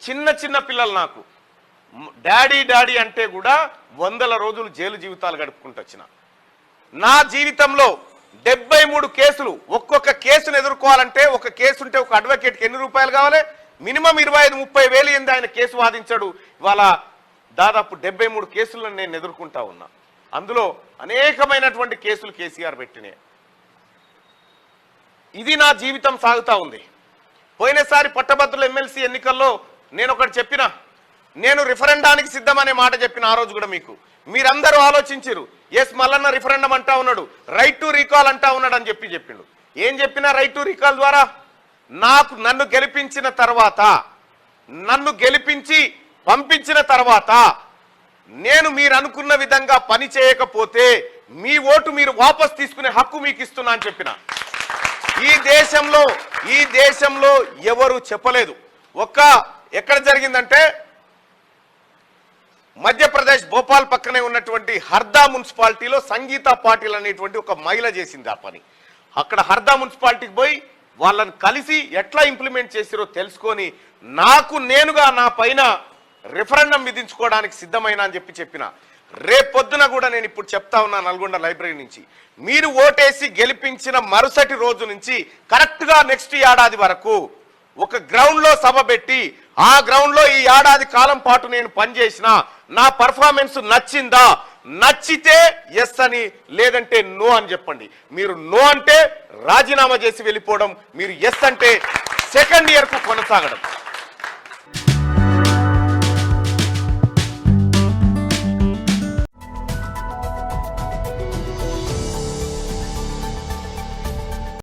చిన్న చిన్న పిల్లలు నాకు డాడీ డాడీ అంటే కూడా 100 రోజులు జైలు జీవితాలు గడుపుకుంటూ వచ్చిన. నా జీవితంలో 73 కేసులు. ఒక్కొక్క కేసును ఎదుర్కోవాలంటే ఒక కేసు ఉంటే ఒక అడ్వకేట్కి ఎన్ని రూపాయలు కావాలి? మినిమం 25-30 వేలు ఏంది ఆయన కేసు వాదించాడు. ఇవాళ దాదాపు 73 కేసులను నేను ఎదుర్కొంటా ఉన్నా. అందులో అనేకమైనటువంటి కేసులు కేసీఆర్ పెట్టినాయి. ఇది నా జీవితం సాగుతూ ఉంది. పోయినసారి పట్టభద్రుల ఎమ్మెల్సీ ఎన్నికల్లో నేను ఒకటి చెప్పిన, నేను రిఫరెండానికి సిద్ధమనే మాట చెప్పిన. ఆ రోజు కూడా మీరందరూ ఆలోచించారు. ఎస్ మల్లన్న రిఫరెండం అంటా ఉన్నాడు, రైట్ టు రీకాల్ అంటా ఉన్నాడు అని చెప్పిండు. ఏం చెప్పినా రైట్ టు రీకాల్ ద్వారా నన్ను గెలిపించిన తర్వాత, నన్ను గెలిపించి పంపించిన తర్వాత నేను మీరు అనుకున్న విధంగా పని చేయకపోతే మీ ఓటు మీరు వాపస్ తీసుకునే హక్కు మీకు ఇస్తున్నా అని చెప్పిన. ఈ దేశంలో ఎవరు చెప్పలేదు. ఎక్కడ జరిగిందంటే మధ్యప్రదేశ్ భోపాల్ పక్కనే ఉన్నటువంటి హర్దా మున్సిపాలిటీలో సంగీత పాటిల్ అనేటువంటి ఒక మహిళ చేసింది ఆ పని. అక్కడ హర్దా మున్సిపాలిటీకి పోయి వాళ్ళని కలిసి ఎట్లా ఇంప్లిమెంట్ చేసిరో తెలుసుకొని నేనుగా నా పైన రిఫరెండం విధించుకోవడానికి సిద్ధమైన అని చెప్పిన. రేపొద్దున కూడా నేను ఇప్పుడు చెప్తా ఉన్నా నల్గొండ లైబ్రరీ నుంచి, మీరు ఓటేసి గెలిపించిన మరుసటి రోజు నుంచి కరెక్ట్గా నెక్స్ట్ ఏడాది వరకు ఒక గ్రౌండ్లో సభ పెట్టి ఆ గ్రౌండ్లో ఈ ఏడాది కాలం పాటు నేను పనిచేసిన నా పర్ఫార్మెన్స్ నచ్చిందా? నచ్చితే ఎస్ అని, లేదంటే నో అని చెప్పండి. మీరు నో అంటే రాజీనామా చేసి వెళ్ళిపోవడం, మీరు ఎస్ అంటే సెకండ్ ఇయర్కు కొనసాగడం.